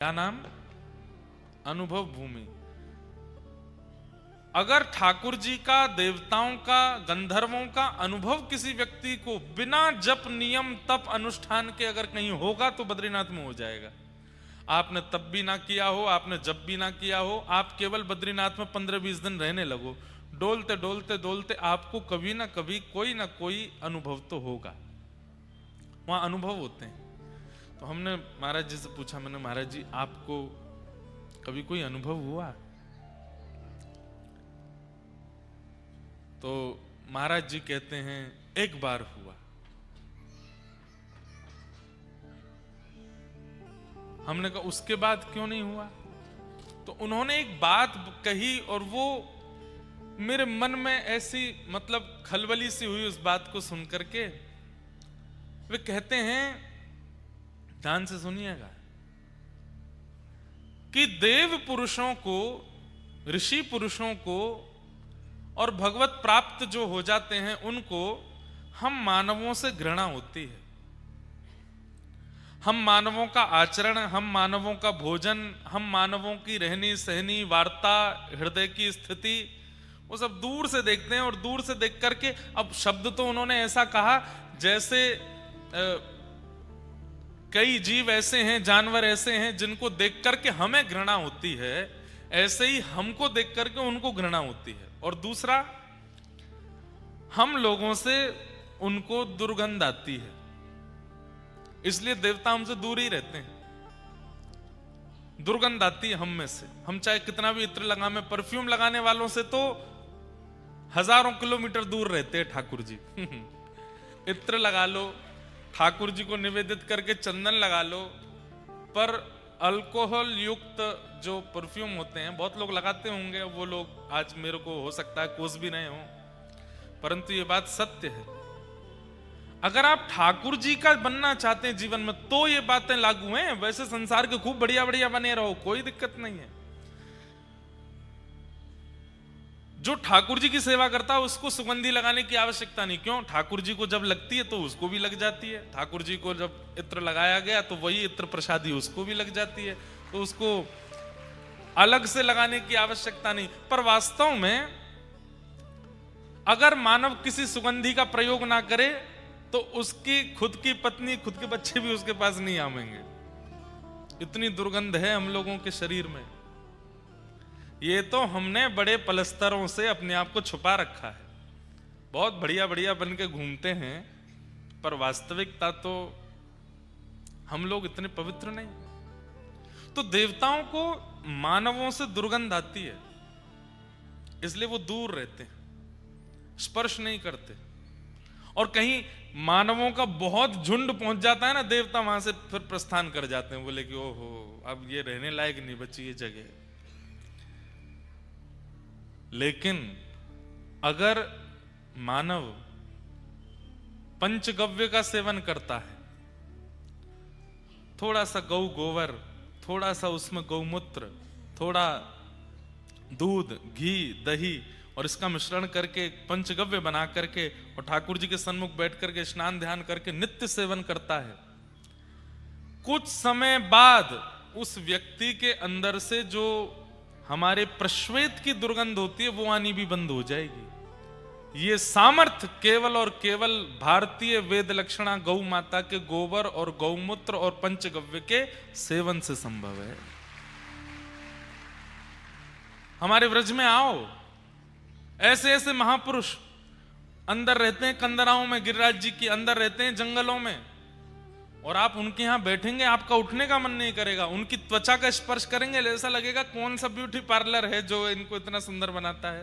क्या नाम? अनुभव भूमि। अगर ठाकुर जी का, देवताओं का, गंधर्वों का अनुभव किसी व्यक्ति को बिना जप नियम तप अनुष्ठान के अगर कहीं होगा तो बद्रीनाथ में हो जाएगा। आपने तप भी ना किया हो, आपने जप भी ना किया हो, आप केवल बद्रीनाथ में 15-20 दिन रहने लगो, डोलते डोलते डोलते आपको कभी ना कभी कोई ना कोई अनुभव तो होगा। वहां अनुभव होते हैं। तो हमने महाराज जी से पूछा, मैंने महाराज जी आपको कभी कोई अनुभव हुआ? तो महाराज जी कहते हैं एक बार हुआ। हमने कहा उसके बाद क्यों नहीं हुआ? तो उन्होंने एक बात कही और वो मेरे मन में ऐसी मतलब खलबली सी हुई उस बात को सुनकर के। वे कहते हैं, ध्यान से सुनिएगा, कि देव पुरुषों को, ऋषि पुरुषों को और भगवत प्राप्त जो हो जाते हैं उनको हम मानवों से घृणा होती है। हम मानवों का आचरण, हम मानवों का भोजन, हम मानवों की रहनी सहनी, वार्ता, हृदय की स्थिति, वो सब दूर से देखते हैं। और दूर से देख करके, अब शब्द तो उन्होंने ऐसा कहा जैसे कई जीव ऐसे हैं, जानवर ऐसे हैं जिनको देख करके हमें घृणा होती है, ऐसे ही हमको देख करके उनको घृणा होती है। और दूसरा, हम लोगों से उनको दुर्गंध आती है, इसलिए देवता हमसे दूर ही रहते हैं। दुर्गंध आती है हम में से। हम चाहे कितना भी इत्र लगाएं, परफ्यूम लगाने वालों से तो हजारों किलोमीटर दूर रहते हैं ठाकुर जी। इत्र लगा लो, ठाकुर जी को निवेदित करके चंदन लगा लो, पर अल्कोहल युक्त जो परफ्यूम होते हैं, बहुत लोग लगाते होंगे, वो लोग आज मेरे को हो सकता है कोस भी रहे हों, परंतु ये बात सत्य है। अगर आप ठाकुर जी का बनना चाहते हैं जीवन में तो ये बातें लागू हैं। वैसे संसार के खूब बढ़िया बढ़िया बने रहो, कोई दिक्कत नहीं है। जो ठाकुर जी की सेवा करता है उसको सुगंधी लगाने की आवश्यकता नहीं। क्यों? ठाकुर जी को जब लगती है तो उसको भी लग जाती है। ठाकुर जी को जब इत्र लगाया गया तो वही इत्र प्रसादी उसको भी लग जाती है, तो उसको अलग से लगाने की आवश्यकता नहीं। पर वास्तव में अगर मानव किसी सुगंधी का प्रयोग ना करे तो उसकी खुद की पत्नी, खुद के बच्चे भी उसके पास नहीं आवेंगे। इतनी दुर्गंध है हम लोगों के शरीर में। ये तो हमने बड़े पलस्तरों से अपने आप को छुपा रखा है। बहुत बढ़िया बढ़िया बन के घूमते हैं, पर वास्तविकता तो हम लोग इतने पवित्र नहीं। तो देवताओं को मानवों से दुर्गंध आती है, इसलिए वो दूर रहते हैं, स्पर्श नहीं करते। और कहीं मानवों का बहुत झुंड पहुंच जाता है ना, देवता वहां से फिर प्रस्थान कर जाते हैं, बोले कि ओहो अब ये रहने लायक नहीं बची ये जगह। लेकिन अगर मानव पंचगव्य का सेवन करता है, थोड़ा सा गौ गोबर, थोड़ा सा उसमें गौमूत्र, थोड़ा दूध, घी, दही और इसका मिश्रण करके पंचगव्य बना करके और ठाकुर जी के सन्मुख बैठ करके स्नान ध्यान करके नित्य सेवन करता है, कुछ समय बाद उस व्यक्ति के अंदर से जो हमारे प्रश्वेत की दुर्गंध होती है वो आनी भी बंद हो जाएगी। ये सामर्थ्य केवल और केवल भारतीय वेद लक्षणा गौ माता के गोबर और गौमूत्र और पंचगव्य के सेवन से संभव है। हमारे व्रज में आओ, ऐसे ऐसे महापुरुष अंदर रहते हैं, कंदराओं में, गिरिराज जी की अंदर रहते हैं जंगलों में, और आप उनके यहां बैठेंगे आपका उठने का मन नहीं करेगा। उनकी त्वचा का स्पर्श करेंगे ऐसा लगेगा कौन सा ब्यूटी पार्लर है जो इनको इतना सुंदर बनाता है।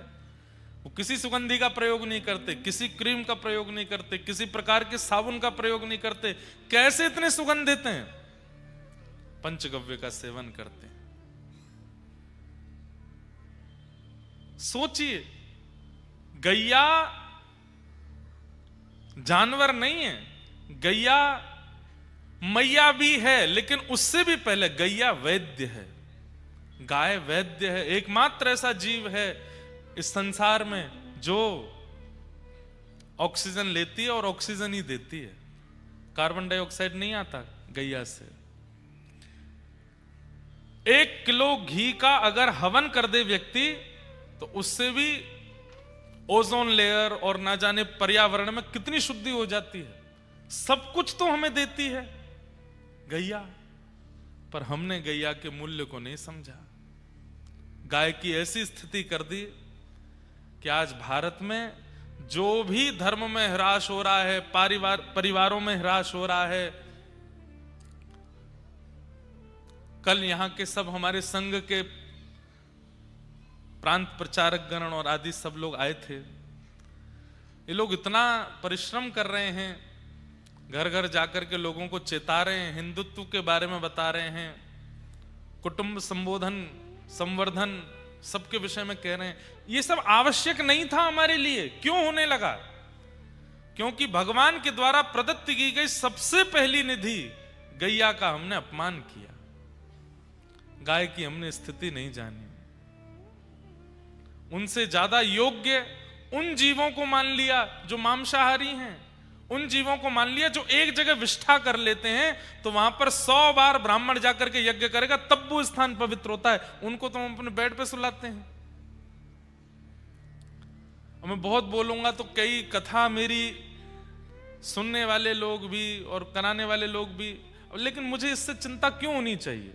वो किसी सुगंधी का प्रयोग नहीं करते, किसी क्रीम का प्रयोग नहीं करते, किसी प्रकार के साबुन का प्रयोग नहीं करते। कैसे इतने सुगंधित हैं? पंचगव्य का सेवन करते हैं। सोचिए, गैया जानवर नहीं है, गैया मैया भी है, लेकिन उससे भी पहले गैया वैद्य है। गाय वैद्य है, एकमात्र ऐसा जीव है इस संसार में जो ऑक्सीजन लेती है और ऑक्सीजन ही देती है। कार्बन डाइऑक्साइड नहीं आता गैया से। 1 किलो घी का अगर हवन कर दे व्यक्ति तो उससे भी ओजोन लेयर और ना जाने पर्यावरण में कितनी शुद्धि हो जाती है। सब कुछ तो हमें देती है गैया, पर हमने गैया के मूल्य को नहीं समझा। गाय की ऐसी स्थिति कर दी कि आज भारत में जो भी धर्म में ह्रास हो रहा है, परिवारों में ह्रास हो रहा है। कल यहां के सब हमारे संघ के प्रांत प्रचारक गण और आदि सब लोग आए थे। ये लोग इतना परिश्रम कर रहे हैं, घर घर जाकर के लोगों को चेता रहे हैं, हिंदुत्व के बारे में बता रहे हैं, कुटुंब संबोधन संवर्धन सबके विषय में कह रहे हैं। ये सब आवश्यक नहीं था हमारे लिए, क्यों होने लगा? क्योंकि भगवान के द्वारा प्रदत्त की गई सबसे पहली निधि गैया का हमने अपमान किया। गाय की हमने स्थिति नहीं जानी। उनसे ज्यादा योग्य उन जीवों को मान लिया जो मांसाहारी हैं, उन जीवों को मान लिया जो एक जगह विष्ठा कर लेते हैं तो वहां पर 100 बार ब्राह्मण जाकर के यज्ञ करेगा तब वो स्थान पवित्र होता है। उनको तो हम अपने बेड पे सुलाते हैं। और मैं बहुत बोलूंगा तो कई कथा मेरी सुनने वाले लोग भी और कराने वाले लोग भी, लेकिन मुझे इससे चिंता क्यों होनी चाहिए?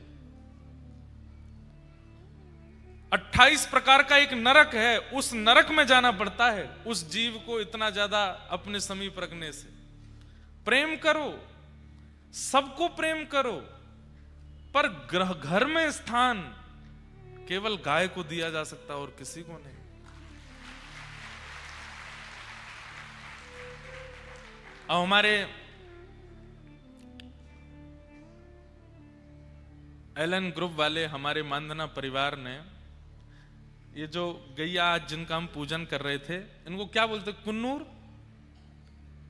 28 प्रकार का एक नरक है, उस नरक में जाना पड़ता है उस जीव को इतना ज्यादा अपने समीप रखने से। प्रेम करो, सबको प्रेम करो, पर घर में स्थान केवल गाय को दिया जा सकता और किसी को नहीं। अब हमारे एलन ग्रुप वाले, हमारे मानधना परिवार ने ये जो गैया आज जिनका हम पूजन कर रहे थे, इनको क्या बोलते? कुन्नूर?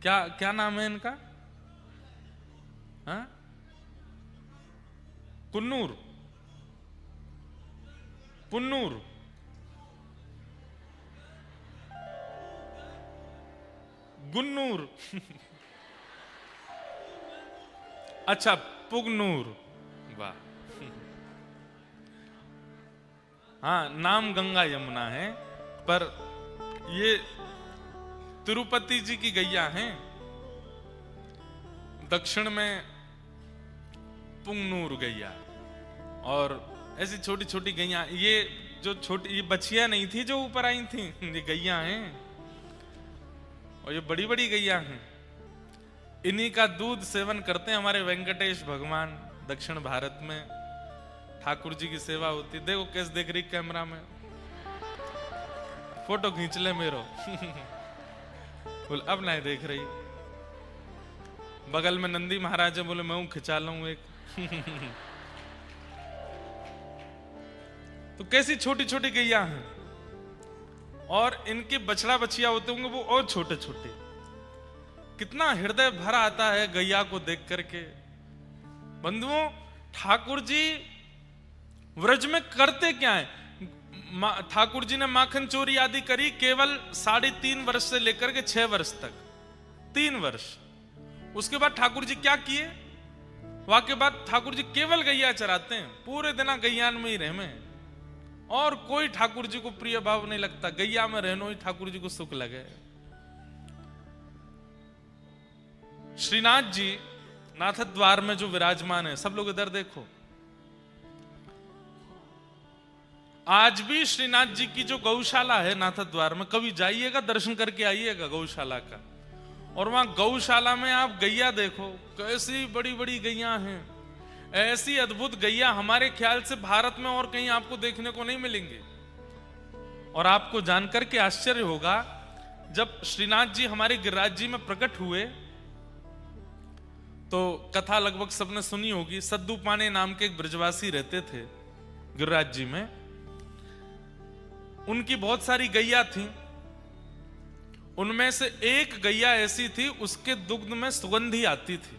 क्या नाम है इनका? हाँ, कुन्नूर, पुन्नूर, गुन्नूर अच्छा, पुगनूर, वाह। हाँ, नाम गंगा यमुना है, पर ये तिरुपति जी की गैया हैं। दक्षिण में पुंगनूर गैया, और ऐसी छोटी छोटी गैया। ये जो छोटी, ये बछिया नहीं थी जो ऊपर आई थी, ये गैया हैं, और ये बड़ी बड़ी गैया हैं। इन्हीं का दूध सेवन करते हैं हमारे वेंकटेश भगवान। दक्षिण भारत में ठाकुर जी की सेवा होती। देखो कैसे देख रही कैमरा में, फोटो खींच ले मेरो बोल अब नहीं देख रही। बगल में नंदी महाराज है, बोले मैं हूं, खिंचा लूं एक तो कैसी छोटी छोटी गैया हैं, और इनके बछड़ा बछिया होते होंगे वो और छोटे छोटे। कितना हृदय भरा आता है गैया को देख करके। बंधुओं, ठाकुर जी व्रज में करते क्या है? ठाकुर जी ने माखन चोरी आदि करी केवल 3.5 वर्ष से लेकर के 6 वर्ष तक, 3 वर्ष। उसके बाद ठाकुर जी क्या किए? वहां के बाद ठाकुर जी केवल गैया चराते हैं, पूरे दिन गैयान में ही रहमे, और कोई ठाकुर जी को प्रिय भाव नहीं लगता। गैया में रहनो ही ठाकुर जी को सुख लगे। श्रीनाथ जी नाथ द्वार में जो विराजमान है, सब लोग इधर देखो। आज भी श्रीनाथ जी की जो गौशाला है नाथ द्वार में, कभी जाइएगा, दर्शन करके आइएगा गौशाला का, और वहां गौशाला में आप गैया देखो, कैसी बड़ी बड़ी गैया हैं। ऐसी अद्भुत गैया हमारे ख्याल से भारत में और कहीं आपको देखने को नहीं मिलेंगे। और आपको जानकर के आश्चर्य होगा, जब श्रीनाथ जी हमारे गिरिराज जी में प्रकट हुए तो कथा लगभग सबने सुनी होगी। सद्दू पाने नाम के एक ब्रजवासी रहते थे गिरिराज जी में। उनकी बहुत सारी गैया थी, उनमें से एक गैया ऐसी थी उसके दुग्ध में सुगंधी आती थी,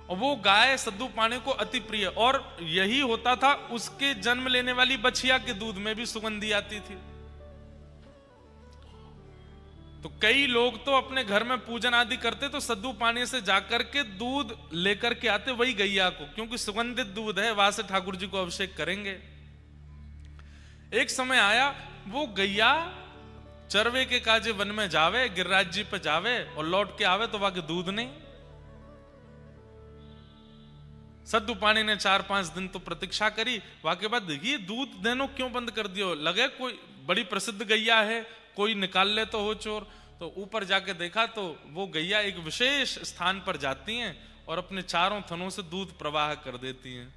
और वो गाय सद्दू पाने को अति प्रिय। और यही होता था, उसके जन्म लेने वाली बछिया के दूध में भी सुगंधी आती थी। तो कई लोग तो अपने घर में पूजन आदि करते तो सद्दू पानी से जाकर के दूध लेकर के आते वही गैया को, क्योंकि सुगंधित दूध है, वहां से ठाकुर जी को अभिषेक करेंगे। एक समय आया वो गैया चरवे के काजे वन में जावे, गिरिराज जी पे जावे और लौट के आवे तो वहां के दूध नहीं। सद्दू पानी ने 4-5 दिन तो प्रतीक्षा करी, वहां के बाद ये दूध देनो क्यों बंद कर दियो, लगे कोई बड़ी प्रसिद्ध गैया है, कोई निकाल ले तो हो चोर। तो ऊपर जाके देखा तो वो गैया एक विशेष स्थान पर जाती हैं और अपने चारों थनों से दूध प्रवाह कर देती हैं।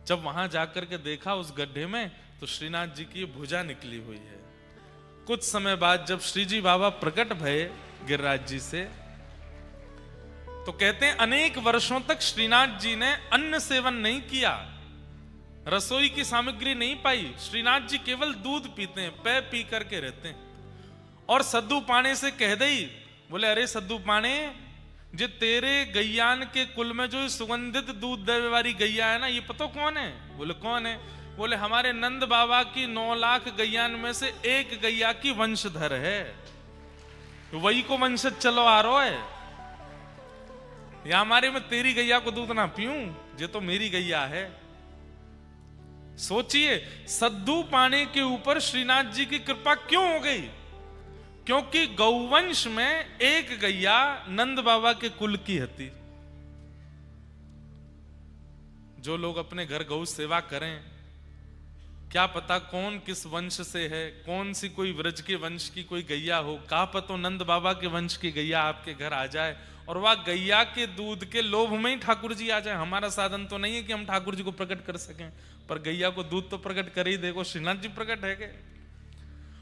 जब वहां जाकर के देखा उस गड्ढे में तो श्रीनाथ जी की भुजा निकली हुई है। कुछ समय बाद जब श्री जी बाबा प्रकट भये गिरिराज जी से, तो कहते हैं अनेक वर्षों तक श्रीनाथ जी ने अन्न सेवन नहीं किया, रसोई की सामग्री नहीं पाई। श्रीनाथ जी केवल दूध पीते हैं, पै पी करके रहते हैं। और सद्दू पाने से कह दई, बोले अरे सद्दू पाने, जे तेरे गैयान के कुल में जो सुगंधित दूध देवे वाली गैया है ना, ये पता कौन है? बोले कौन है? बोले हमारे नंद बाबा की 9 लाख गैयान में से एक गैया की वंशधर है, वही को वंशज चलो आ रहा है। या हमारे में तेरी गैया को दूध ना पीऊं, ये तो मेरी गैया है। सोचिए सद्दू पाने के ऊपर श्रीनाथ जी की कृपा क्यों हो गई? क्योंकि गौवंश में एक गैया नंद बाबा के कुल की हती। जो लोग अपने घर गौ सेवा करें, क्या पता कौन किस वंश से है, कौन सी कोई व्रज के वंश की कोई गैया हो, का पता नंद बाबा के वंश की गैया आपके घर आ जाए और वह गैया के दूध के लोभ में ही ठाकुर जी आ जाए। हमारा साधन तो नहीं है कि हम ठाकुर जी को प्रकट कर सकें, पर गैया को दूध तो प्रकट कर ही देखो, श्रीनाथ जी प्रकट है के।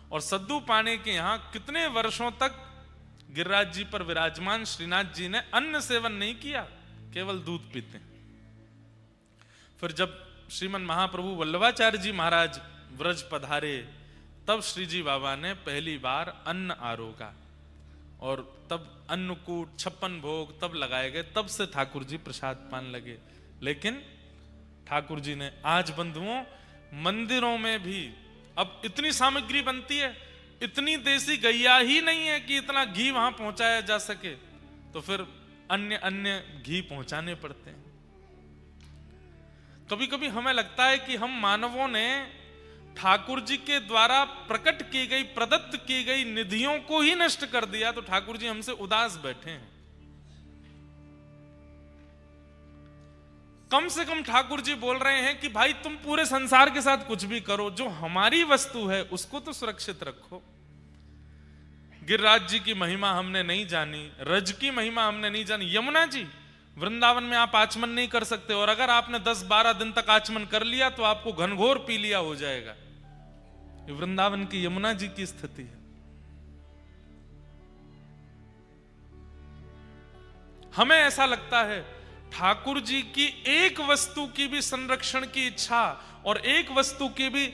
और सद्दू पाने के यहां कितने वर्षों तक गिरिराज जी पर विराजमान श्रीनाथ जी ने अन्न सेवन नहीं किया, केवल दूध पीते। फिर जब श्रीमन महाप्रभु वल्लभाचार्य जी महाराज व्रज पधारे, तब श्री जी बाबा ने पहली बार अन्न आरोगा और तब अन्नकूट 56 भोग तब लगाए गए, तब से ठाकुर जी प्रसाद पान लगे। लेकिन ठाकुर जी ने आज बंधुओं मंदिरों में भी अब इतनी सामग्री बनती है, इतनी देसी गैया ही नहीं है कि इतना घी वहां पहुंचाया जा सके, तो फिर अन्य अन्य घी पहुंचाने पड़ते हैं। कभी कभी हमें लगता है कि हम मानवों ने ठाकुर जी के द्वारा प्रकट की गई, प्रदत्त की गई निधियों को ही नष्ट कर दिया, तो ठाकुर जी हमसे उदास बैठे हैं। कम से कम ठाकुर जी बोल रहे हैं कि भाई तुम पूरे संसार के साथ कुछ भी करो, जो हमारी वस्तु है उसको तो सुरक्षित रखो। गिरिराज जी की महिमा हमने नहीं जानी, रज की महिमा हमने नहीं जानी। यमुना जी, वृंदावन में आप आचमन नहीं कर सकते, और अगर आपने 10-12 दिन तक आचमन कर लिया तो आपको घनघोर पी लिया हो जाएगा। ये वृंदावन की यमुना जी की स्थिति है। हमें ऐसा लगता है ठाकुर जी की एक वस्तु की भी संरक्षण की इच्छा और एक वस्तु की भी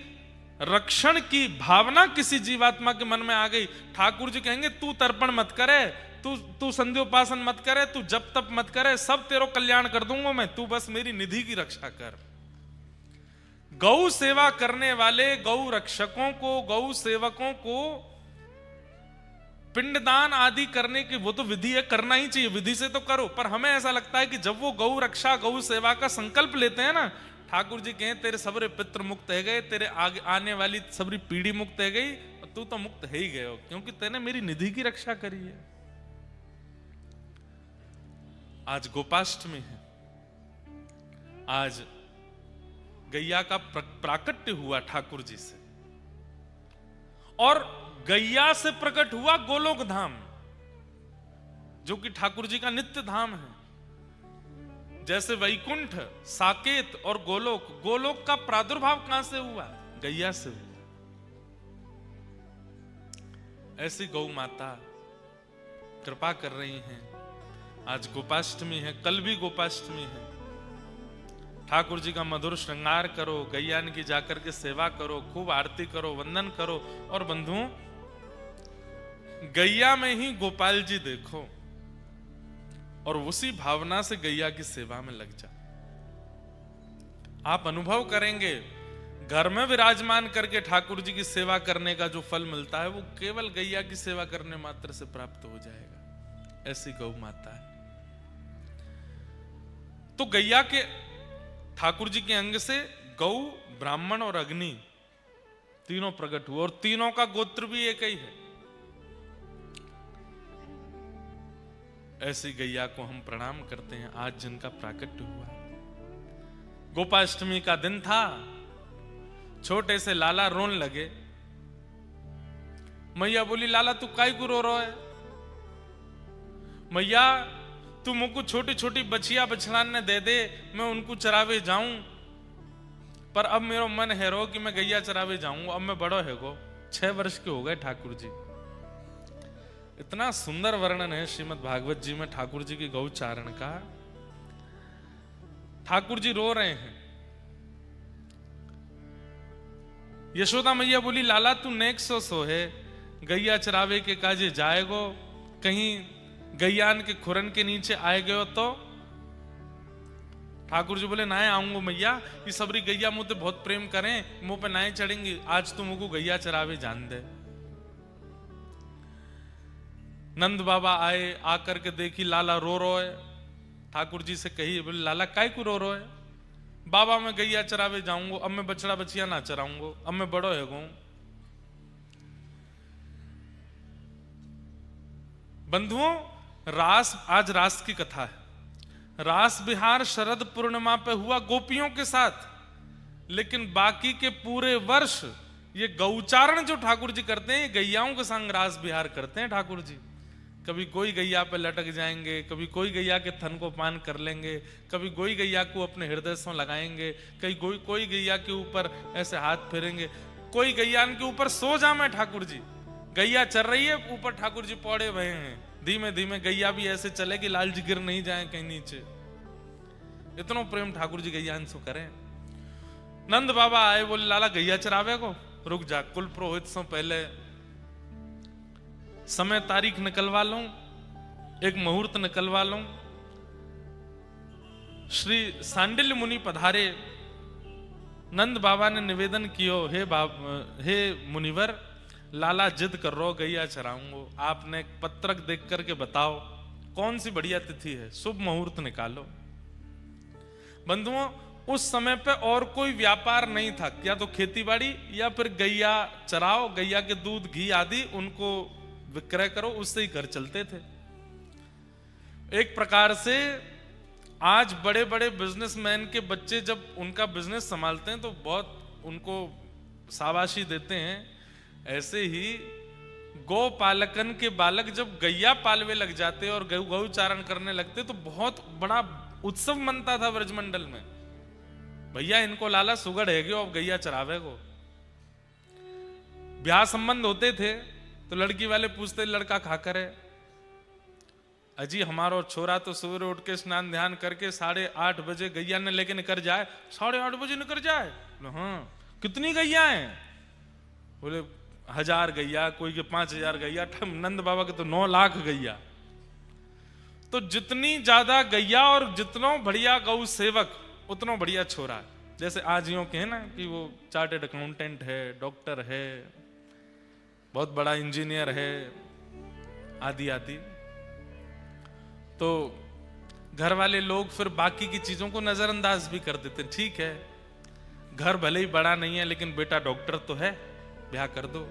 रक्षण की भावना किसी जीवात्मा के मन में आ गई, ठाकुर जी कहेंगे तू तर्पण मत करे, तू संध्योपासन मत करे, तू जप तप मत करे, सब तेरो कल्याण कर दूंगा मैं, तू बस मेरी निधि की रक्षा कर। गौ सेवा करने वाले गौ रक्षकों को, गौ सेवकों को पिंडदान आदि करने की वो तो विधि है, करना ही चाहिए, विधि से तो करो। पर हमें ऐसा लगता है कि जब वो गौ रक्षा गौ सेवा का संकल्प लेते हैं ना, ठाकुर जी कहें तेरे सबरे पितृ मुक्त है गए, तेरे आगे आने वाली सबरी पीढ़ी मुक्त है गई, और तू तो मुक्त है ही गए हो, क्योंकि तेने मेरी निधि की रक्षा करी है। आज गोपाष्टमी है, आज गैया का प्राकट्य हुआ ठाकुर जी से, और गैया से प्रकट हुआ गोलोक धाम, जो कि ठाकुर जी का नित्य धाम है। जैसे वैकुंठ, साकेत और गोलोक, गोलोक का प्रादुर्भाव कहां से हुआ? गैया से हुआ। ऐसी गौ माता कृपा कर रही हैं। आज गोपाष्टमी है, कल भी गोपाष्टमी है। ठाकुर जी का मधुर श्रृंगार करो, गैयान की जाकर के सेवा करो, खूब आरती करो, वंदन करो, और बंधुओं गैया में ही गोपाल जी देखो और उसी भावना से गैया की सेवा में लग जाओ। आप अनुभव करेंगे घर में विराजमान करके ठाकुर जी की सेवा करने का जो फल मिलता है वो केवल गैया की सेवा करने मात्र से प्राप्त हो जाएगा। ऐसी गौ माता है। तो गैया के ठाकुर जी के अंग से गौ, ब्राह्मण और अग्नि तीनों प्रकट हुए, और तीनों का गोत्र भी एक ही है। ऐसी गैया को हम प्रणाम करते हैं आज जिनका प्राकट्य हुआ। गोपाष्टमी का दिन था, छोटे से लाला रोन लगे। मैया बोली, लाला तू काई को रो रहा है? मैया तू मुझको छोटी छोटी बछिया बछड़ाने दे दे, मैं उनको चरावे जाऊं, पर अब मेरा मन है रो कि मैं गैया चरावे जाऊं। अब मैं बड़ो है गो, 6 वर्ष के हो गए ठाकुर जी। इतना सुंदर वर्णन है श्रीमद् भागवत जी में ठाकुर जी की गौचारण का। ठाकुर जी रो रहे हैं। यशोदा मैया बोली, लाला तू नेक सो है, गैया चरावे के काजे जाएगो, कहीं गैयान के खुरन के नीचे आए गयो तो? ठाकुर जी बोले, नाए आऊंगो मैया, ये सबरी गैया मुझे बहुत प्रेम करें, मुंह पे नाए चढ़ेंगी, आज तू मुझको गैया चरावे जान दे। नंद बाबा आए, आकर के देखी लाला रो रो है। ठाकुर जी से कही, बोले लाला काय को रो रो है? बाबा मैं गैया चरावे जाऊंगो, अब मैं बछड़ा बछिया ना चराऊंगो, अब मैं बड़ो है गो। बंधुओं, रास, आज रास की कथा है। रास बिहार शरद पूर्णिमा पे हुआ गोपियों के साथ, लेकिन बाकी के पूरे वर्ष ये गौचारण जो ठाकुर जी करते हैं, गैयाओं के संग रास बिहार करते हैं ठाकुर जी। कभी कोई गैया पे लटक जाएंगे, कभी कोई गैया के थन को पान कर लेंगे, कभी कोई गैया को अपने हृदय से लगाएंगे, कहीं कोई गैया के ऊपर ऐसे हाथ फेरेंगे, कोई गैया के ऊपर सो जामे ठाकुर जी। गैया चल रही है, ऊपर ठाकुर जी पौड़े भये हैं, धीमे धीमे गैया भी ऐसे चले कि लाल जी गिर नहीं जाए कहीं नीचे। इतना प्रेम ठाकुर जी गैया से करें। नंद बाबा आए, बोले लाला गैया चरावे को? रुक जा, कुल पुरोहित से पहले समय तारीख निकलवा लूं, एक मुहूर्त निकलवा लूं। श्री सांडिल्य मुनि पधारे। नंद बाबा ने निवेदन कियो, हे मुनिवर, लाला जिद कर रो गैया चराऊंगो, आपने एक पत्रक देख करके बताओ कौन सी बढ़िया तिथि है, शुभ मुहूर्त निकालो। बंधुओं, उस समय पे और कोई व्यापार नहीं था, या तो खेतीबाड़ी या फिर गैया चराओ, गैया के दूध घी आदि उनको विक्रय करो, उससे ही घर चलते थे। एक प्रकार से आज बड़े बड़े बिजनेसमैन के बच्चे जब उनका बिजनेस संभालते हैं तो बहुत उनको शाबाशी देते हैं। ऐसे ही गौ पालकन के बालक जब गैया पालवे लग जाते और गौ चारण करने लगते तो बहुत बड़ा उत्सव मनता था ब्रजमंडल में। भैया इनको लाला सुगड़ है गयो, अब गैया चरावे को। ब्याह संबंध होते थे तो लड़की वाले पूछते, लड़का खा कर है? अजी हमारो छोरा तो सवेरे उठ के स्नान ध्यान करके 8:30 बजे गैया ने लेके निकल जाए। 8:30 बजे निकल जाए? हाँ। कितनी गैया हैं? बोले 1000 गैया, कोई के 5000 गैया, नंद बाबा के तो 9 लाख गैया। तो जितनी ज्यादा गैया और जितना बढ़िया गौ सेवक उतना बढ़िया छोरा। जैसे आज यूं के है ना कि वो चार्टेड अकाउंटेंट है, डॉक्टर है, बहुत बड़ा इंजीनियर है, आदि आदि। तो घर वाले लोग फिर बाकी की चीजों को नजरअंदाज भी कर देते। ठीक है, घर भले ही बड़ा नहीं है लेकिन बेटा डॉक्टर तो है, ब्याह कर दो।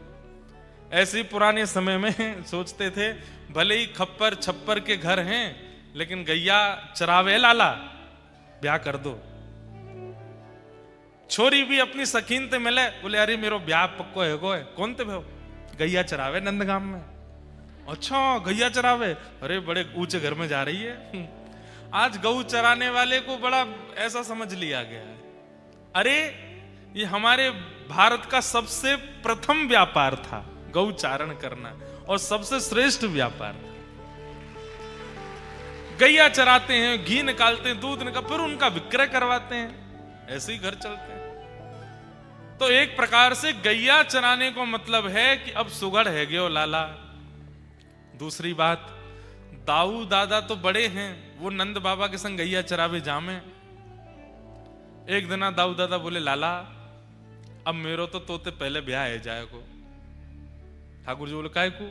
ऐसे ही पुराने समय में सोचते थे, भले ही खप्पर छप्पर के घर हैं लेकिन गैया चरावे लाला, ब्याह कर दो। छोरी भी अपनी सखीन ते मिले, बोले अरे मेरो ब्याह पक्को है गो है। कौन ते भाव? गैया चरावे नंदगाम में। अच्छा गैया चरावे, अरे बड़े ऊंचे घर में जा रही है। आज गऊ चराने वाले को बड़ा ऐसा समझ लिया गया है। अरे ये हमारे भारत का सबसे प्रथम व्यापार था गऊ चारण करना, और सबसे श्रेष्ठ व्यापार था। गैया चराते हैं, घी निकालते हैं, दूध निकाल, फिर उनका विक्रय करवाते हैं, ऐसे ही घर चलते हैं। तो एक प्रकार से गैया चराने को मतलब है कि अब सुगड़ है गयो लाला। दूसरी बात, दाऊ दादा तो बड़े हैं, वो नंद बाबा के संग गैया चरावे जामे। एक दिन दाऊ दादा बोले, लाला अब मेरो तो तोते पहले ब्याह है जाए को। ठाकुर जी बोले काय को?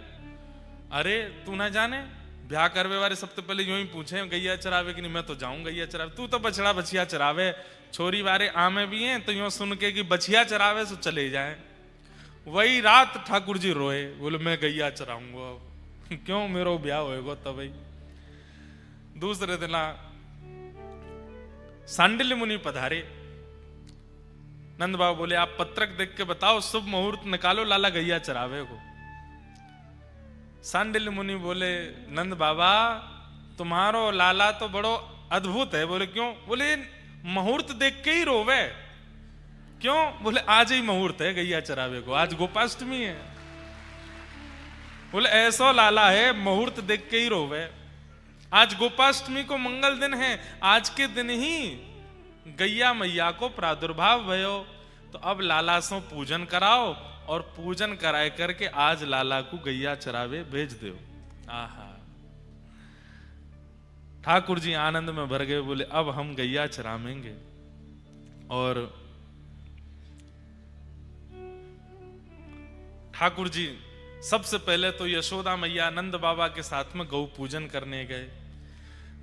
अरे तू ना जाने ब्याह करवे वाले सबसे पहले यूं ही पूछे गैया चरावे कि नहीं? मैं तो जाऊं गैया चरावे। तू तो बछड़ा बछिया चरावे, छोरी वाले आमे भी हैं तो यूं सुन के कि बछिया चरावे सो चले जाए। वही रात ठाकुर जी रोए, बोले मैं गैया चराऊंगा अब क्यों मेरो ब्याह होएगा तब। दूसरे दिन सांडिल्य मुनि पधारे। नंद बाबा बोले आप पत्रक देख के बताओ, शुभ मुहूर्त निकालो, लाला गैया चरावे को। सांडिल्य मुनि बोले नंद बाबा तुम्हारो लाला तो बड़ो अद्भुत है। बोले क्यों? बोले मुहूर्त देख के ही रोवे। क्यों? बोले आज ही मुहूर्त है गैया चरावे को, आज गोपाष्टमी है। बोले ऐसा लाला है मुहूर्त देख के ही रोवे। आज गोपाष्टमी को मंगल दिन है, आज के दिन ही गैया मैया को प्रादुर्भाव भयो, तो अब लाला सो पूजन कराओ और पूजन कराए करके आज लाला को गैया चरावे भेज दो। आहा, ठाकुर जी आनंद में भर गए। बोले अब हम गैया चरावेंगे। और ठाकुर जी सबसे पहले तो यशोदा मैया नंद बाबा के साथ में गौ पूजन करने गए।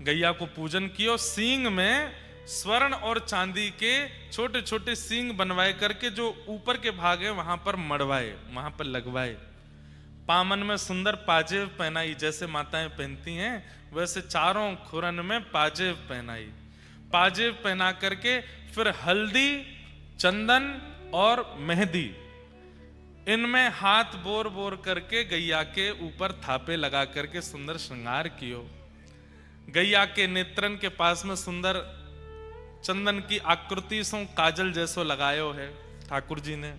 गैया को पूजन किया, सींग में स्वर्ण और चांदी के छोटे छोटे सींग बनवाए करके जो ऊपर के भाग है वहां पर मड़वाए, वहां पर लगवाए। पामन में सुंदर पाजेब पहनाई, जैसे माताएं पहनती हैं वैसे चारों खुरन में पाजेब पहनाई। पाजेब पहना करके फिर हल्दी, चंदन और मेहंदी, इनमें हाथ बोर बोर करके गैया के ऊपर थापे लगा करके सुंदर श्रृंगार कियो। गैया के नेत्रन के पास में सुंदर चंदन की आकृति सो काजल जैसो लगायो है ठाकुर जी ने।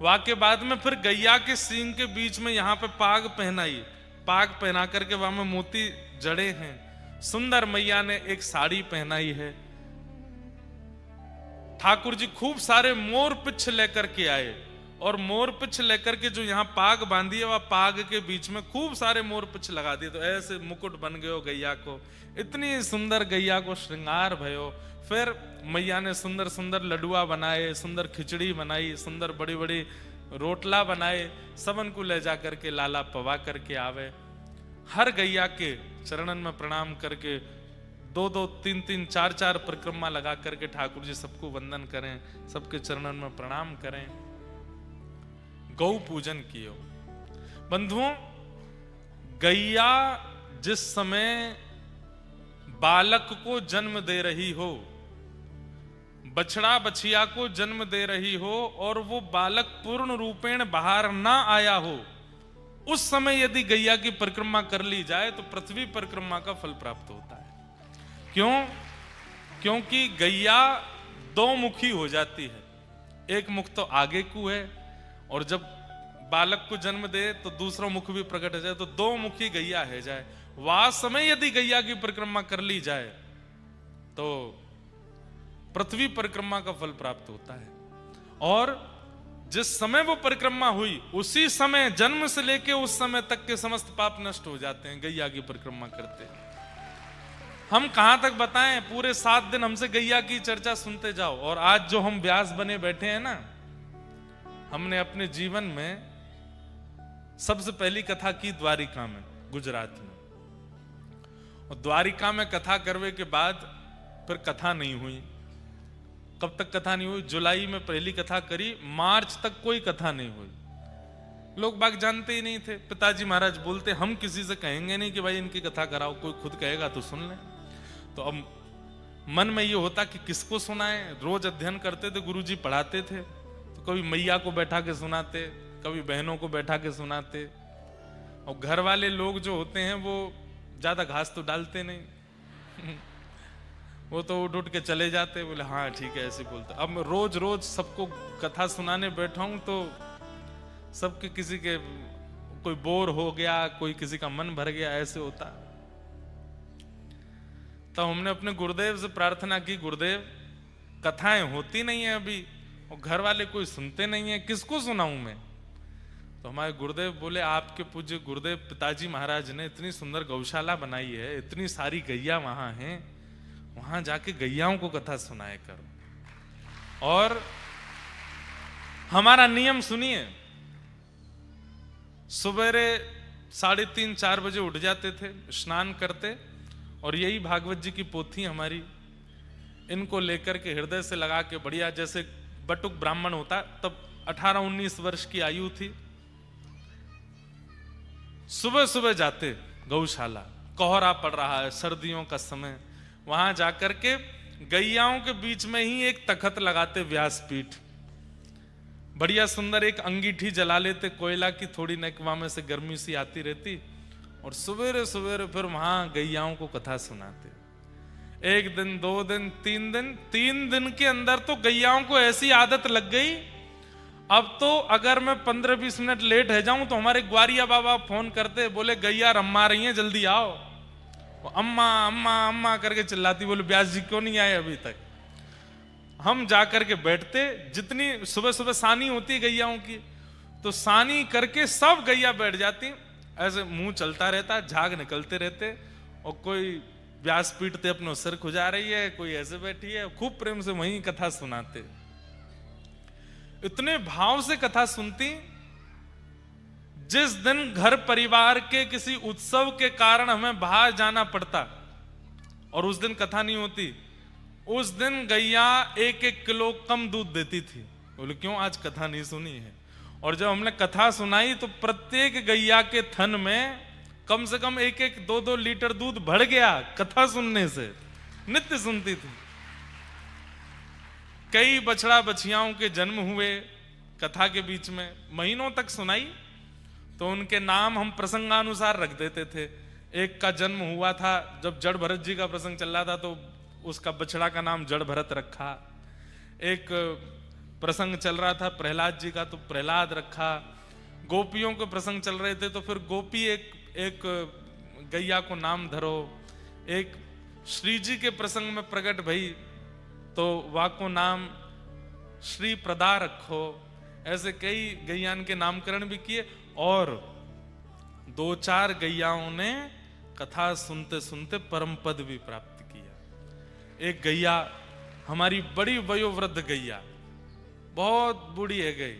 वहां के बाद में फिर गैया के सींग के बीच में यहाँ पे पाग पहनाई। पाग पहना करके वहां में मोती जड़े हैं। सुंदर मैया ने एक साड़ी पहनाई है। ठाकुर जी खूब सारे मोर पिछ लेकर के आए और मोर पिछ लेकर के जो यहाँ पाग बांधी है वह पाग के बीच में खूब सारे मोर पिछ लगा दिए, तो ऐसे मुकुट बन गयो गैया को। इतनी सुंदर गैया को श्रृंगार भयो। फिर मैया ने सुंदर सुंदर लडुआ बनाए, सुंदर खिचड़ी बनाई, सुंदर बड़ी बड़ी रोटला बनाए। सबन को ले जा करके लाला पवा करके आवे। हर गैया के चरणन में प्रणाम करके 2-2, 3-3, 4-4 परिक्रमा लगा करके ठाकुर जी सबको वंदन करें, सबके चरणन में प्रणाम करें। गौ पूजन कियो। बंधुओं, गैया जिस समय बालक को जन्म दे रही हो, बछड़ा बछिया को जन्म दे रही हो और वो बालक पूर्ण रूपेण बाहर ना आया हो, उस समय यदि गैया की परिक्रमा कर ली जाए तो पृथ्वी परिक्रमा का फल प्राप्त होता है। क्यों? क्योंकि गैया दो मुखी हो जाती है। एक मुख तो आगे को है और जब बालक को जन्म दे तो दूसरा मुख भी प्रकट हो जाए, तो दो मुखी गैया है जाए। वह समय यदि गैया की परिक्रमा कर ली जाए तो पृथ्वी परिक्रमा का फल प्राप्त होता है। और जिस समय वो परिक्रमा हुई उसी समय जन्म से लेके उस समय तक के समस्त पाप नष्ट हो जाते हैं गैया की परिक्रमा करते हैं। हम कहां तक बताएं, पूरे 7 दिन हमसे गैया की चर्चा सुनते जाओ। और आज जो हम व्यास बने बैठे हैं ना, हमने अपने जीवन में सबसे पहली कथा की द्वारिका में, गुजरात में। और द्वारिका में कथा करने के बाद फिर कथा नहीं हुई। कब तक कथा नहीं हुई? जुलाई में पहली कथा करी, मार्च तक कोई कथा नहीं हुई। लोग बाग जानते ही नहीं थे। पिताजी महाराज बोलते हम किसी से कहेंगे नहीं कि भाई इनकी कथा कराओ, कोई खुद कहेगा तो सुन ले। तो अब मन में ये होता कि किसको सुनाए। रोज अध्ययन करते थे, गुरुजी पढ़ाते थे, तो कभी मैया को बैठा के सुनाते, कभी बहनों को बैठा के सुनाते। और घर वाले लोग जो होते हैं वो ज्यादा घास तो डालते नहीं वो तो उठ उठ के चले जाते, बोले हाँ ठीक है ऐसे बोलते। अब मैं रोज रोज सबको कथा सुनाने बैठा हूं तो सबके किसी के कोई बोर हो गया, कोई किसी का मन भर गया, ऐसे होता। तो हमने अपने गुरुदेव से प्रार्थना की, गुरुदेव कथाएं होती नहीं है अभी और घर वाले कोई सुनते नहीं है, किसको सुनाऊं मैं? तो हमारे गुरुदेव बोले आपके पूज्य गुरुदेव पिताजी महाराज ने इतनी सुंदर गौशाला बनाई है, इतनी सारी गैया वहां हैं, वहां जाके गैयाओं को कथा सुनाए करो। और हमारा नियम सुनिए, सवेरे 3:30-4 बजे उठ जाते थे, स्नान करते, और यही भागवत जी की पोथी हमारी, इनको लेकर के हृदय से लगा के बढ़िया, जैसे बटुक ब्राह्मण होता, तब 18-19 वर्ष की आयु थी, सुबह सुबह जाते गौशाला, कोहरा पड़ रहा है, सर्दियों का समय, वहां जाकर के गैयाओं के बीच में ही एक तखत लगाते, व्यासपीठ, बढ़िया सुंदर एक अंगीठी जला लेते कोयला की, थोड़ी नेकवा में से गर्मी सी आती रहती, और सवेरे सवेरे फिर वहां गैयाओं को कथा सुनाते। 1 दिन, 2 दिन, 3 दिन के अंदर तो गैयाओं को ऐसी आदत लग गई, अब तो अगर मैं 15-20 मिनट लेट रह जाऊं तो हमारे ग्वारिया बाबा फोन करते, बोले गैया रम्मा रही हैं, जल्दी आओ। अम्मा अम्मा अम्मा करके चिल्लाती, बोले व्यास जी क्यों नहीं आए अभी तक। हम जाकर के बैठते, जितनी सुबह सुबह सानी होती है गैयाओं की, तो सानी करके सब गैया बैठ जाती, ऐसे मुंह चलता रहता, झाग निकलते रहते, और कोई व्यास पीटते अपने सिर खुजा रही है, कोई ऐसे बैठी है, खूब प्रेम से वहीं कथा सुनाते। इतने भाव से कथा सुनती, जिस दिन घर परिवार के किसी उत्सव के कारण हमें बाहर जाना पड़ता और उस दिन कथा नहीं होती, उस दिन गैया 1-1 किलो कम दूध देती थी। बोले क्यों, आज कथा नहीं सुनी है। और जब हमने कथा सुनाई तो प्रत्येक गैया के थन में कम से कम 1-1, 2-2 लीटर दूध बढ़ गया कथा सुनने से, नित्य सुनती थी। कई बछड़ा बछियाओं के जन्म हुए कथा के बीच में, महीनों तक सुनाई, तो उनके नाम हम प्रसंगानुसार रख देते थे। एक का जन्म हुआ था जब जड़ भरत जी का प्रसंग चल रहा था, तो उसका बछड़ा का नाम जड़ भरत रखा। एक प्रसंग चल रहा था प्रहलाद जी का, तो प्रहलाद रखा। गोपियों के प्रसंग चल रहे थे, तो फिर गोपी एक गैया को नाम धरो। एक श्री जी के प्रसंग में प्रकट भई, तो वा को नाम श्री प्रदा रखो। ऐसे कई गैयान के नामकरण भी किए, और 2-4 गैयाओं ने कथा सुनते सुनते परम पद भी प्राप्त किया। एक गैया हमारी बड़ी वयोवृद्ध गैया, बहुत बूढ़ी है गई,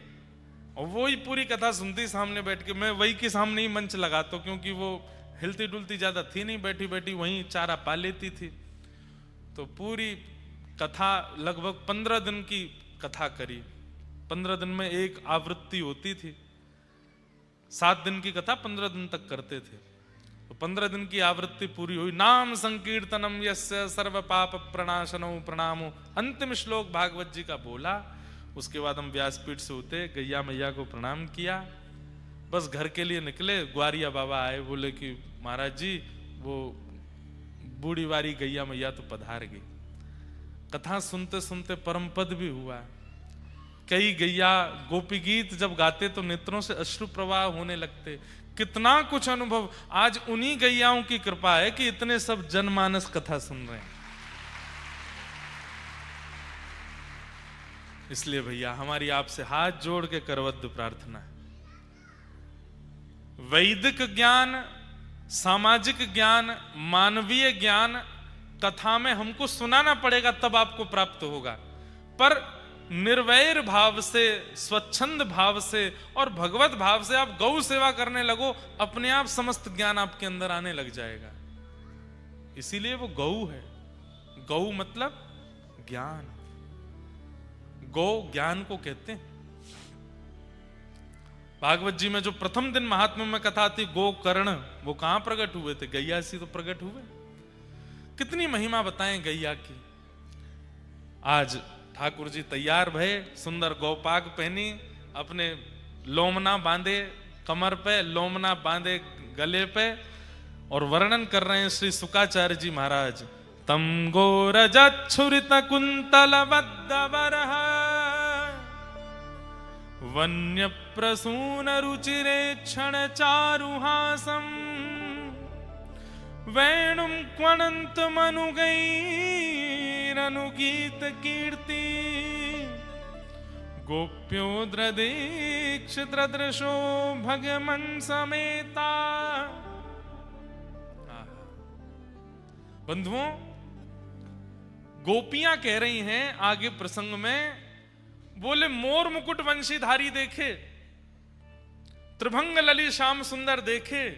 और वो ही पूरी कथा सुनती सामने बैठ के। मैं वही के सामने ही मंच लगाता, क्योंकि वो हिलती डुलती ज्यादा थी नहीं, बैठी बैठी वहीं चारा पा लेती थी। तो पूरी कथा लगभग 15 दिन की कथा करी। 15 दिन में एक आवृत्ति होती थी। 7 दिन की कथा 15 दिन तक करते थे, तो 15 दिन की आवृत्ति पूरी हुई। नाम संकीर्तनम यस्य सर्व पाप प्रणाशनो प्रणामो, अंतिम श्लोक भागवत जी का बोला। उसके बाद हम व्यासपीठ से उतरे, गैया मैया को प्रणाम किया, बस घर के लिए निकले। ग्वारिया बाबा आए, बोले कि महाराज जी वो बूढ़ी वारी गैया मैया तो पधार गई। कथा सुनते सुनते परम पद भी हुआ। कई गैया गोपी गीत जब गाते तो नेत्रों से अश्रु प्रवाह होने लगते। कितना कुछ अनुभव आज उन्हीं गैयाओं की कृपा है कि इतने सब जनमानस कथा सुन रहे हैं। इसलिए भैया हमारी आपसे हाथ जोड़ के करवद्ध प्रार्थना है, वैदिक ज्ञान, सामाजिक ज्ञान, मानवीय ज्ञान कथा में हमको सुनाना पड़ेगा, तब आपको प्राप्त होगा। पर निर्वैर भाव से, स्वच्छंद भाव से और भगवत भाव से आप गौ सेवा करने लगो, अपने आप समस्त ज्ञान आपके अंदर आने लग जाएगा। इसीलिए वो गौ है। गौ मतलब ज्ञान, गौ ज्ञान को कहते हैं। भागवत जी में जो प्रथम दिन महात्म्य में कथा थी गोकर्ण, वो कहां प्रकट हुए थे? गैया सी तो प्रकट हुए। कितनी महिमा बताएं गैया की। आज ठाकुर जी तैयार भये, सुंदर गौपाग पहनी, अपने लोमना बांधे कमर पे, लोमना बांधे गले पे, और वर्णन कर रहे हैं श्री सुकाचार्य जी महाराज। तम गोरजच्छुरित कुंतल बद्धवरः वन्य प्रसून रुचिरे क्षण चारुहासम वेणुम क्वणंत मनुगैरनुगीत कीर्ति गोप्योद्रदीक्ष दृदृशो भगमन समेता। बंधुओं, गोपियां कह रही हैं आगे प्रसंग में, बोले मोर मुकुट वंशीधारी देखे, त्रिभंग लली श्याम सुंदर देखे,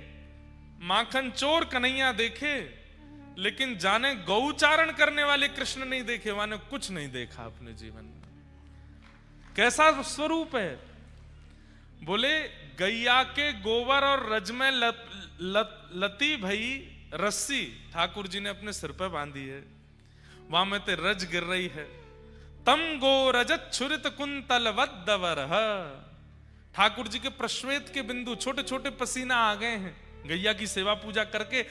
माखन चोर कन्हैया देखे, लेकिन जाने गौचारण करने वाले कृष्ण नहीं देखे। माने कुछ नहीं देखा अपने जीवन में। कैसा स्वरूप है? बोले गैया के गोबर और रज में लती भई रस्सी ठाकुर जी ने अपने सिर पर बांधी है, वहां में ते रज गिर रही है। तम गो रजत छुरित कुंतल वद्दवर, ठाकुर जी के प्रश्वेत के बिंदु छोटे छोटे पसीना आ गए हैं। गैया की सेवा पूजा करके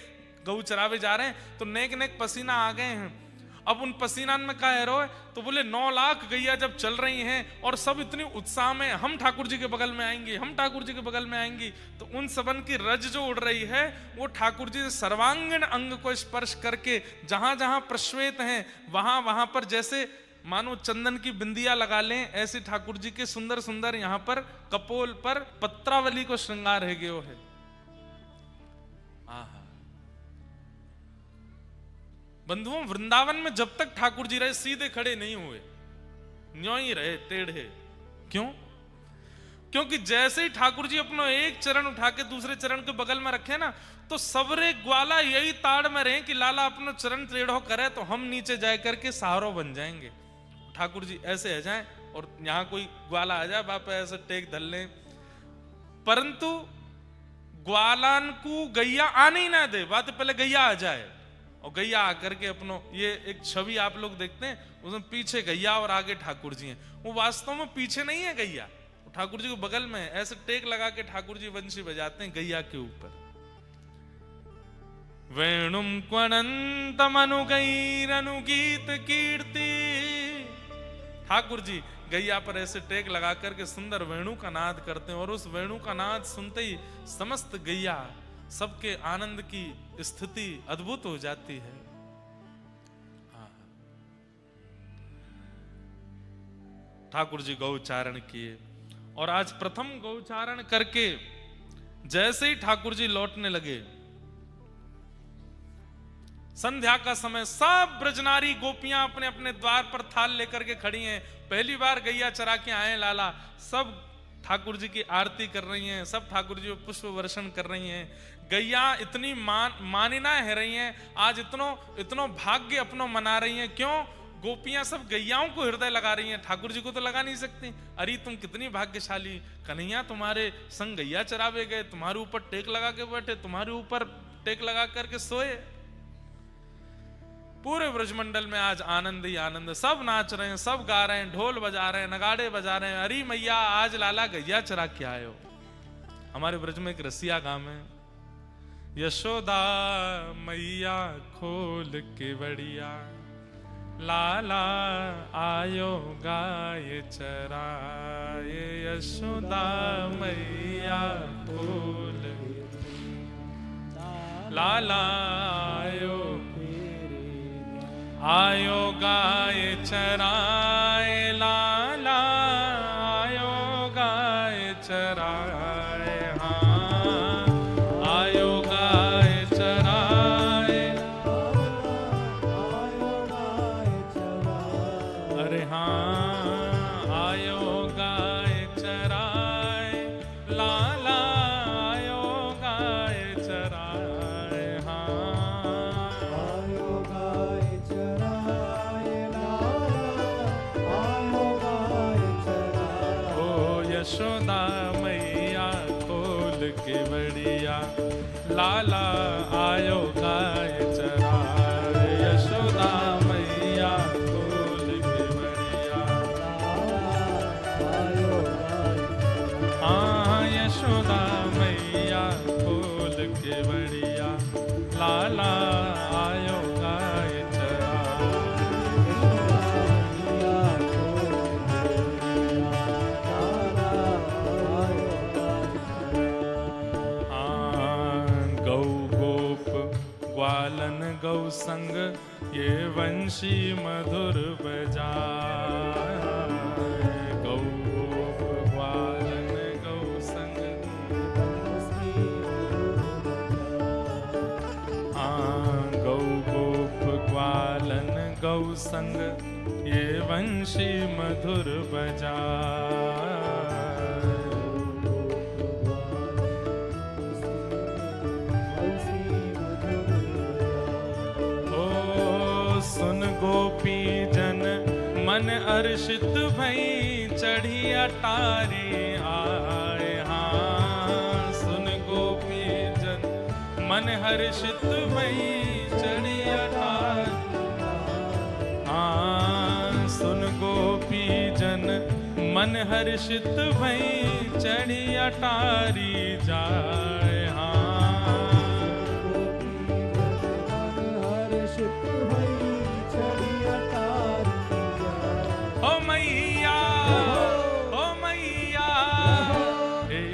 गऊ चरावे जा रहे हैं तो नेक नेक पसीना आ गए हैं। अब उन पसीना में क्या है रो? तो बोले 9 लाख गैया जब चल रही हैं और सब इतनी उत्साह में हम ठाकुर जी के बगल में आएंगे, हम ठाकुर जी के बगल में आएंगी, तो उन सबन की रज जो उड़ रही है वो ठाकुर जी सर्वांगीण अंग को स्पर्श करके जहां जहां प्रश्वेत हैं वहां वहां पर जैसे मानो चंदन की बिंदिया लगा लें, ऐसे ठाकुर जी के सुंदर सुंदर यहां पर कपोल पर पत्रावली को श्रृंगार है गयो है। आहा बंधुओं, वृंदावन में जब तक ठाकुर जी रहे सीधे खड़े नहीं हुए, न्यों ही रहे टेढ़े। क्यों? क्योंकि जैसे ही ठाकुर जी अपना एक चरण उठा के दूसरे चरण के बगल में रखे ना, तो सबरे ग्वाला यही ताड़ में रहे कि लाला अपना चरण टेढ़ो करे तो हम नीचे जाए करके सहारो बन जाएंगे। ठाकुर जी ऐसे आ जाए और यहां कोई ग्वाला आ जाए, बाप ऐसे टेक धल ले, परंतु ग्वालान को गैया आने ही ना दे, बात पहले गैया आ जाए। और गैया आकर के अपनो ये एक छवि आप लोग देखते हैं, उसमें पीछे गैया और आगे ठाकुर जी हैं। वो वास्तव में पीछे नहीं है गैया, ठाकुर जी को बगल में ऐसे टेक लगा के ठाकुर जी वंशी बजाते हैं गैया के ऊपर। वेणुम क्वनंतमनुगैरनुगीत कीर्ति, ठाकुर जी गैया पर ऐसे टेक लगा करके सुंदर वेणु का नाद करते हैं और उस वेणु का नाद सुनते ही समस्त गैया सबके आनंद की स्थिति अद्भुत हो जाती है। ठाकुर जी गौचारण किए और आज प्रथम गौचारण करके जैसे ही ठाकुर जी लौटने लगे, संध्या का समय, सब ब्रजनारी गोपियां अपने अपने द्वार पर थाल लेकर के खड़ी हैं। पहली बार गैया चरा के आए लाला, सब ठाकुर जी की आरती कर रही हैं, सब ठाकुर जी को पुष्प वर्षण कर रही हैं। गैया इतनी मानिना है रही हैं, आज इतनो भाग्य अपनो मना रही हैं। क्यों? गोपियां सब गैयाओं को हृदय लगा रही हैं, ठाकुर जी को तो लगा नहीं सकती। अरे तुम कितनी भाग्यशाली, कन्हैया तुम्हारे संग गैया चरावे गए, तुम्हारे ऊपर टेक लगा के बैठे, तुम्हारे ऊपर टेक लगा करके सोए। पूरे ब्रजमंडल में आज आनंद ही आनंद, सब नाच रहे हैं, सब गा रहे हैं, ढोल बजा रहे हैं, नगाड़े बजा रहे हैं। अरे मैया आज लाला गैया चरा के आए हो। हमारे ब्रज में एक रसिया गांव है, यशोदा मैया खोल के बढ़िया, लाला आयो गाय चराए, यशोदा मैया खोल, लाला आयो गाय चराए, लाला आयो गाय चराए, हाँ आयो गाय चराए, अरे हाँ आयो गाय चराए, लाला आयो गाय चराए, हाँ आयो गाय यशोदा मैया खोल के बढ़िया, लाला आयो गाय चराए, यशोदा मैया खोल के बढ़िया, हाँ यशोदा मैया खोल के बढ़िया, लाला आयो गाय ग्वालन गौ संग ये वंशी मधुर बजाए, गौ ग्वालन गौ संग, हाँ गौ गोप ग्वालन गौ संग ये वंशी मधुर बजाए। ओ सुन गोपी जन मन हर्षित भई चढ़ी अटारी आए। हाँ सुन गोपी जन मन हर्षित भई चढ़ी अटारी। हाँ सुन गोपी जन मन हर्षित भई चढ़ी अटारी जाए।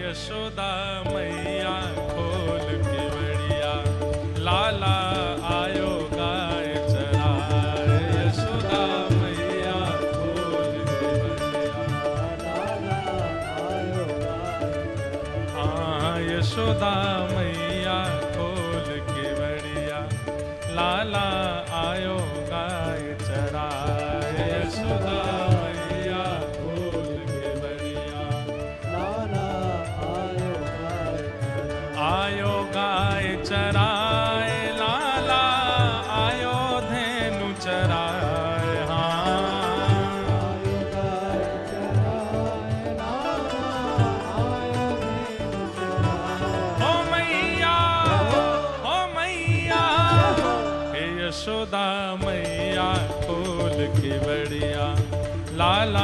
यशोदा मैया खोल के बढ़िया लाला आयो गाय चराए। यशोदा मैया खोल के बढ़िया लाला आयो गाय। हाँ यशोदा मैया खोल के बढ़िया लाला आयो गाय चराए। यशोदा मैया खोल के बढ़िया लाला आयो गाय चराए। लाला आयो धेनु चराए। हाँ आयो गाय चराए। लाला आयो धेनु चराए। ओ मैया हे यशोदा मैया खोल के बढ़िया लाला